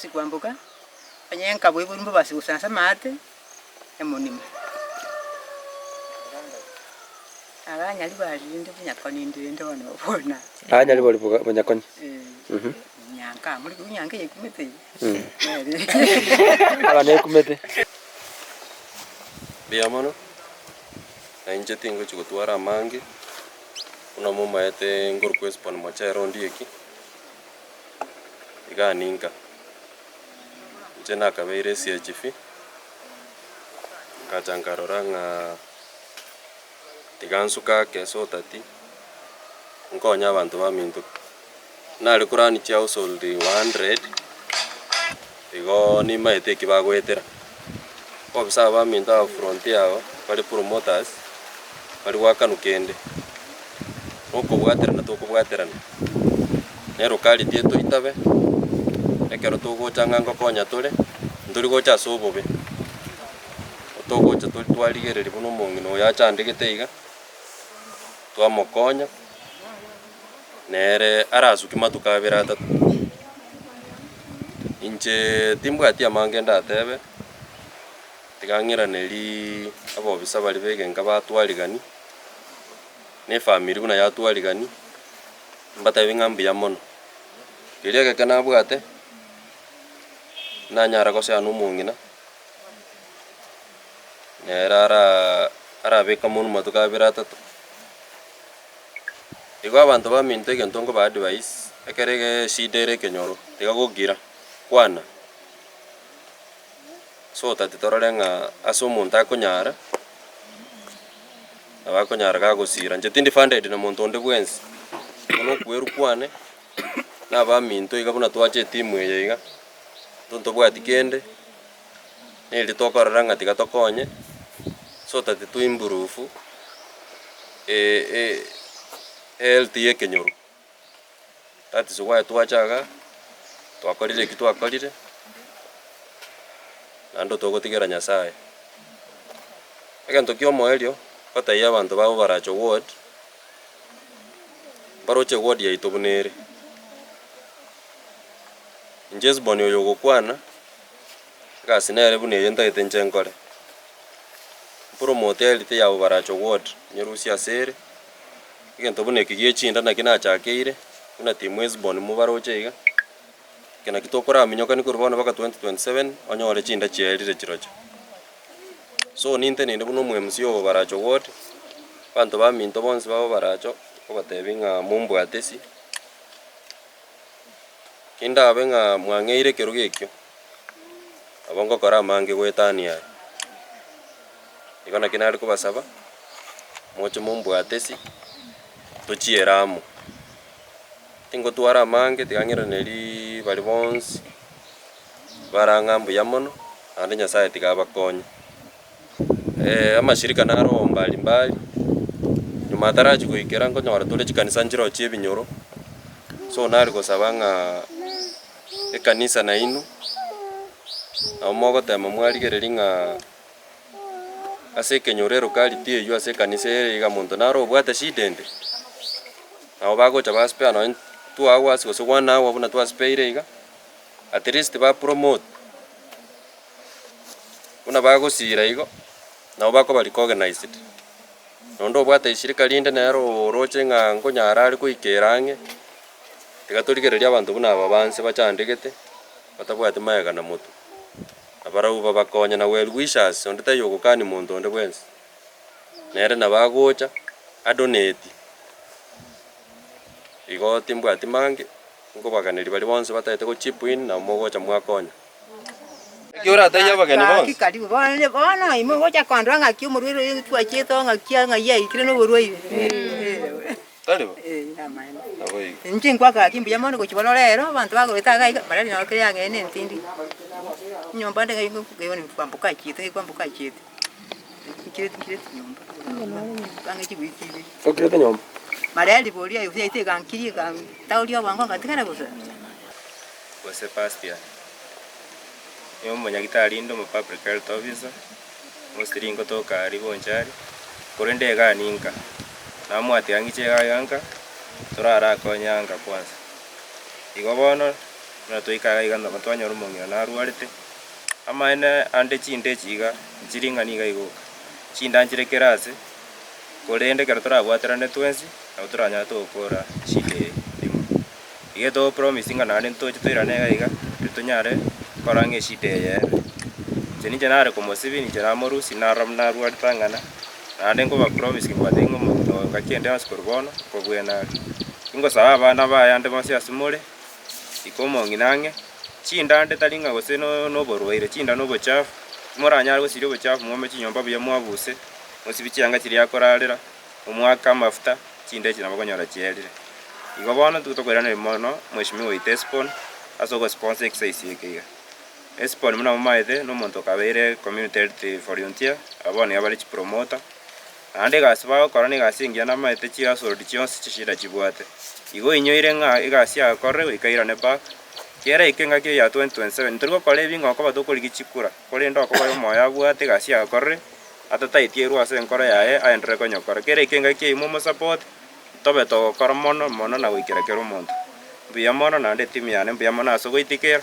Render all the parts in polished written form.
Sikuambuka panyenka bwe bumbu basi usasa mate emonima abanyali bali ndi bunyakoni ndi ono bona abanyali bali bunyakoni nyanka muri kunyanka yekumete abane kumete biamono na inje tingo chikutwara mangi kuna muma yete ngor kwespon machero ndieki iganinka jena kabeire CHF kachangaroranga tigansuka keso tati nkonya abantu bamintu nali kurani chao soldi 100 igo ni maite kibagwetera obisa bamintu frontier bali promoters bali wakanukende nuko bwaterana to kubwaterana nero kali tieto itabe ekero tugochanga ngokonya tole nduri gocha sobobe otogocha twaligereri buno mongino yachandegete iga twamokonya nere arasuki matukabira atatu inche timbwati amange ndatebe tigangira neri abobisa bali begenga batwaligani ne family kuna yatwaligani mbatabe ngambi ya mono kiriya kana bwate nanyara ko sya numungina nera arabeka munu matukabira atatu igo abantu baminto egentongo ba advice ekerege sidere kenyoro tigagogira kwana so tati tororenga aso muntu akonyara abakonyara gagosira nje tindi funded na muntu onde bwensi ono kweru kwane na baminto igabuna twache timu yeiga tonto bwati kende neli tokororanga tigatokonye so tati tu improve health yekenyoro tati sugwa twachaga twakorire kitu akorire nando togotigera nyasaye egento kiomo elio kotaiya abantu babo baracho ward baroche ward ya itobunere injes bonyo yogo kwana gasi nere bune yenta itenchenkore promote elite yabo baracho ward nyerusia sere igento bune kigechinda na kinachakeire kuna timu esbon mu baroche iga kena kitokora minyoka ni kurbona baka 2027 onyore chinda chielire chirocho so ninte ninde buno mwemsi yogo baracho ward bantu baminto bonsi babo baracho kobatebinga mumbwatesi kinda benga mwangeire kerugekyo abongo kora mange gwetania igona kinari kubasaba mocho mumbwatesi tuchieramu tingo twara mange tigangira neri bali bonsi barangambu ya mono ande nyasaye tigabakonya amashirika naro mbali mbali nyuma taraji kuikera ngo nyora tole chikanisa njiro chiebinyoro so nari gosabanga ekanisa na inu amogo tema mwaligereri nga ase kenyorero kali tie yu ase kanisa iga muntu naro bwata shidende abo bagocha baspea no 2 hours go so 1 hour buna twaspea iga at least ba promote una bagosira igo nabo bako bali organized nondo bwata ishirika linde nero roche nga ngonyara ari kuikerange tigaturigereria abantu buna babanse bachandegete batabwate mayega na mutu abarabu babakonya na well wishers onde tayo gukani muntu onde bwense nere na bagocha adonate igo timbwati mange ngo baganeri bali bonse bataete go chip in na mogocha mwakonya Yora tayya bagani bo. Kikali bona imo gocha kwandwa ngaki umurwiro yitwa cheto ngakia ngaya ikire no borwai. Talibo. Amana. Aboi. Nje kwa kaki mbiya mono kuchibona lero abantu bagoreta gai barali no kire yange ne ntindi. Nyomba ndega yingo kugeyoni kwambuka chite kwambuka chite. Kire nyomba. Kange chibiki. Okirete nyomba. Marali bolia yo ite kankiri kan taulia wango katikana bosa. Bose pastia. Yo munyagitari ndo mu public health officer. Musiringo to kari bonjari. Korende ga ninka. Namwati angiche ga yanka. Turara konyanga kwanza. Igobono na toika iganda batwanya rumongira na ruarite. Ama ene ande chinde chiga chiringa niga igo. Chinda njirekerase. Korende kera turabwaterane twensi. Auturanya to kora chile limo. Ige to promising na ande to chitira nega iga. Tunyare korange shite ye. Jeni janare como sibi ni jana moru sinaram na ruad tangana. Ande ko ba promise ki badengo mo ngakiende as korbono ko buena. Ingo sawa na ba yande masi asumole. Ikomo nginange. Chinda ande talinga gose no borwaire chinda no bochafu. Moranya go siro bochafu mo mechi nyomba bya mwabuse. Musibichi anga chiri yakoralira. Umwaka mafuta chinda china bakonyora chielire. Igobona tutokorana mono mweshimiwa itespon aso go sponsor exercise yeke. Espon muna maide no monto kabere community health volunteer abone abali promoter. Ande gasba korane gasingia na maite chi aso dichons chishira chibwate. Igo inyoire nga igasi akore ikaira ne back. Kera ikenga ke ya 2027 turiko kole bingo ko badokoli gichikura. Kole ndo ko bayo moya bwate gasi akore atata itieru ase enkora yae aendre konyokora. Kera ikenga ke imo support tobe to kormono mono na wikerekero monto. Buya mono na ande timu yane buya mono aso goitikera.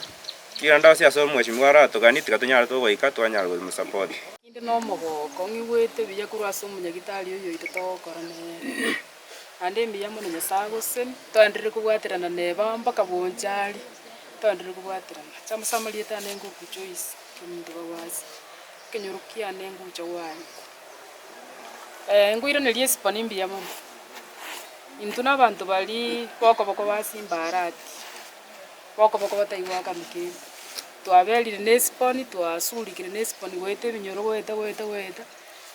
Kira ndasi aso mweshimiwa ra tugani tikatunyara to goika twanyara go support. Inde no mogoko ngigwete biya kurwa so munyagitari uyo itotokorane. Ande mbiya mono nyasago sen twandire kubwaterana neba mpaka bonjari. Twandire kubwaterana. Chamusamali etane ngo ku choice kimuntu bawazi. Kenyorukia nengo chawani. Ngwiro ne liespani mbiya mono. Intuna abantu bali boko basimbarati. Boko bataiwa kamike. Twabelire nesponi twasulikire nesponi wete binyoro wete.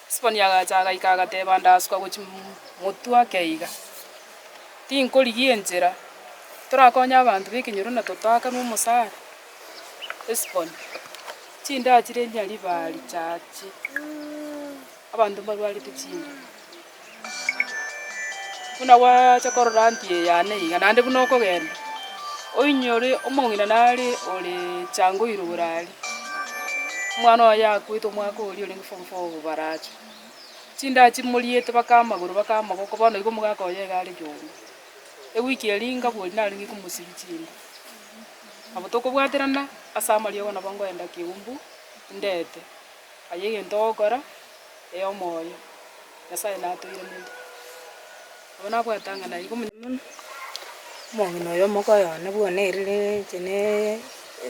Sponi agachaga ikagateba ndaswa gochi mutu akeiga. Tinkoligie njera. Turakonya abantu bikinyoro na totaka mu musara. Sponi. Chinda chire nyali bali chachi. Abantu barwali tuchinda. Kuna wa chakororantie yane iga nande bunoko genda. Oinyore omongina nari ole chango iruburali. Mwana wa yakwito mwako oli ole form 4 baracho. Chinda chimoliete bakamaguru bakamagoko bono igo mugako yegari jomo. Ewiki elinga boli nari ngikumusibichini. Abotoko bwaterana asamali yona bongo enda kiumbu ndete. Ayege ndokora eyomoyo. Yasa ina toire muntu. Abona bwatanga na igo mongino yo moko yone bwone irire chene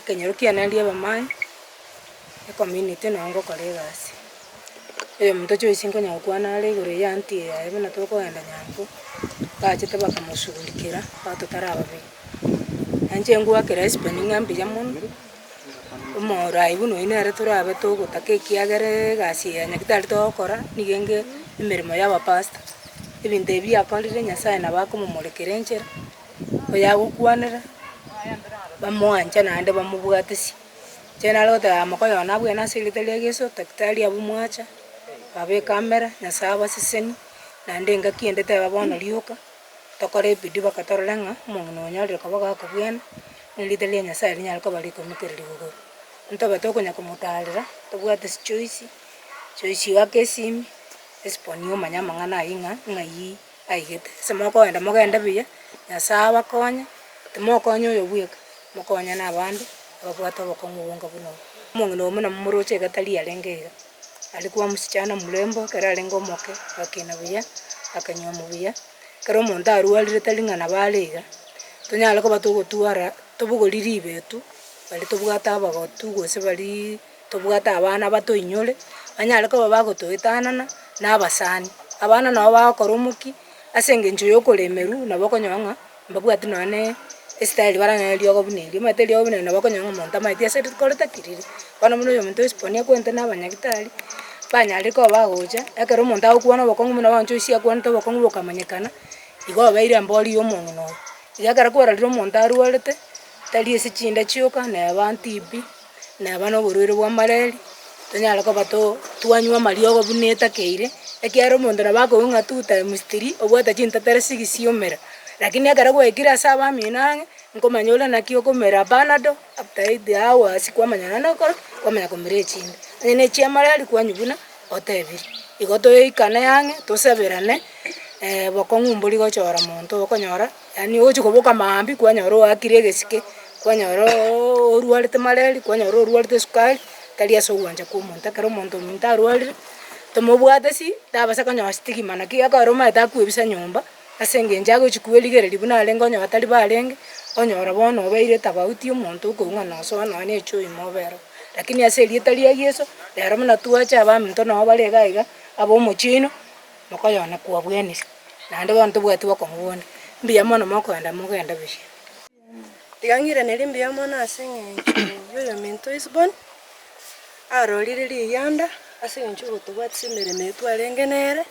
kenyorukia nandie bamai e community nongo kolegasi muntu cyo isingo nyakwana ale gore yanti ya ebona toko enda nyambu kachete bakamusugulikira batutaraba be anje ngwa kera spending ambi jamon umora ibuno inere turabe to gutake kiagere gasi ya nyakitari to kora nigenge imirimo yaba pasta ibinde bya kolire nyasaye nabakumumurekere njera oya gukwanira bamwanja nande bamubwatisi chena lota amakoyo nabwe nasilitelia geso daktari abumwacha babe kamera nyasaba siseni nande ngakiendete babona lioka tokore bidi bakatorolenga mungno nyalire kabaga kabwena nilitelia nyasaye nyalko bali komikereri gogo ntobe tokonya kumutalira tobwatisi choice wakesimi esponio manyama ngana inga ngai aigete semoko enda mogenda biya nyasaba konya timokonyo yo bweka mokonya na bandi ababwata bokomubonga buno mungino muna muroche gatali alengega alikuwa msichana mlembo kera alengo moke akina biya akanywa mubiya kero monda arualire talingana balega tonyala ko batugo tuara tobugoriri betu bali tobwata abagotu gose bali tobwata abana bato inyole banyala ko bagotoetanana n'abasani abana nabo bakora umuki asenge njo yokolemeru nabo konyonga mbabwati none Estali baranga lyogo buneli mateli yogo buneli bakonyanga monta maiti ase koleta kiriri bana muno yo muntu Hispania kwente n'abanyagitari banyariko bagoja ekero monta okuona bokongu muno bancho isia kwanta bokongu bokamanyekana igo baire amboli yo monno igakara kwara liro monta arwarete tali ese chinda chioka na bantibi na bana oborwere bwa mareri tonyala ko bato twanywa mariogo buneta keire ekiaro mondo na bakounga tuta mustiri obwata chinta teresigi siomera lakini agara gwekira saba minange nkomanyola nakio komera banado aptaide awa sikwamanya nakora kwamanya komere chinda ene chiamarari kwanyubuna otebiri igoto ikana yange toseberane bokongu mbuli gochora monto bokonyora yani ochi koboka maambi kwanyoro akire gesike kwanyoro oruarite mareri kwanyoro oruarite sukari tali aso gwanja ku monta karo monto minta aruarire tomobwate si tabasa kanywa stiki mana ki akaroma atakwebisa nyumba asenge njago chikueligere libuna alengo nya batali balenge onyora bono obeire tabauti omonto ukounga naso na ne echo imobero lakini aseli etali ya Yesu lero muna tuacha abaminto no bale gaiga abo mochino mokoyona kwa bweni nande bantu bwati bakomubone mbiya mono mokoenda mugenda bishi digangire neri mbiya mono asenge yoyo minto isbon arolire liyanda asenge gotobwati simere metu alengenere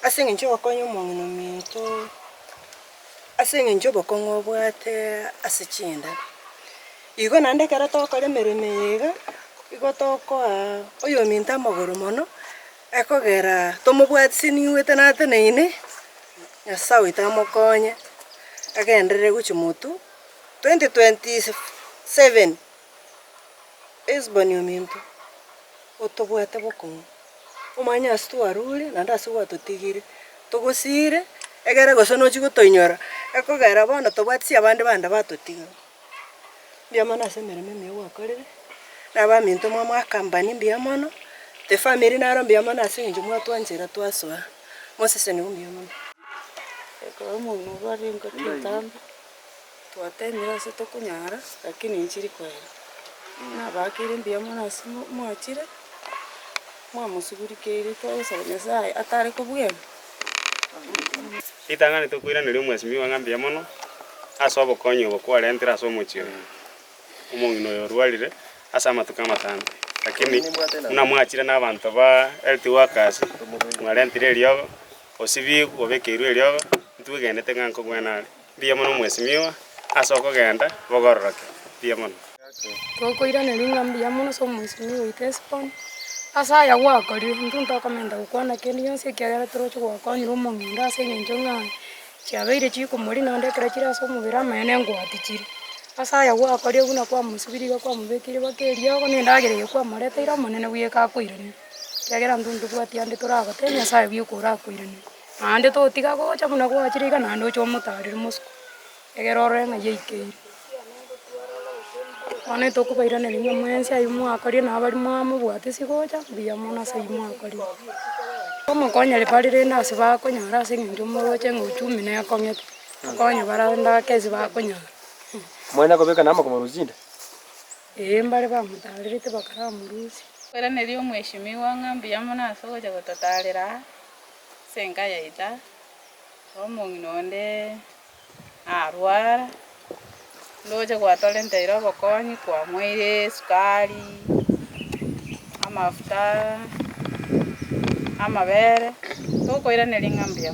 asenge ncho bakonyo mongo minto asenge ncho bakongo bwate asichinda igo nande kara tokore meremeyega igo toko oyo minta magoro mono ekogera tomobwati siniwete nate neine yasawe tamokonye agenderere guchimutu 2027 esbonio minto otobwate bokongo omanya astu arure nanda aswa totigire togosire egere gosono chigotoinyora ekogera bono tobwati abande banda batotiga biamana asemere meme wakorere naba minto mwa company biamana te family naro biamana asinje mwa twanjera twaswa mosese ni biamana eko mungu bari ngotitamba twatemira se tokunyara lakini nchiri kwera nabakire biamana asimo mwachire mwamusugurikire twasabanyasa atare kubwema itangane tukwira niri mwesimi wangambia mono aso bokonyo bokwarentira aso mochiro umongino yorwalire asa matuka matambe lakini una mwachira n'abantu ba health workers mwarentire ryo osibi obekeirwe ryo ntwegendete nganko gwenare bia mono mwesimiwa aso kogenda bogororoke bia mono tokoira neri ngambia mono so mwesimiwa itespon asa ya wakori ntunta kamenda ukwana kendi yonse kyagara trocho gwakonyiro monginda ase nyenjonga chabeire chiko muri nande kira chira so mubira mene ngwatichiri asa ya wakori buna kwa musubiriga kwa mubekire bakerio nindagere kwa marete ira monene buyeka kwirani kyagera ntuntu bwati ande toraga tenya asa byukura kwirani ande to tiga gocha buna kwa chiriga nande ocho mutarire musko egera orenga yeikeire ane toko bairane linga mwensi ayimu akari na bali mwamu bwate sigocha biya mona sayimu akari komo konya le parire na siba konya ra singi moro chengo uchumi ne akomye konya baranda kezi ba konya Mwena kobeka nama kwa maruzinde mbale ba mutalire te bakara muruzi kwera nerio mweshimiwa ngambia mona sogocha gotatalira senga yaita omong'inonde arwara ndoje gwatolenteira bokonyi kwa mwire sukari amafuta amabere tokoira neri ngambia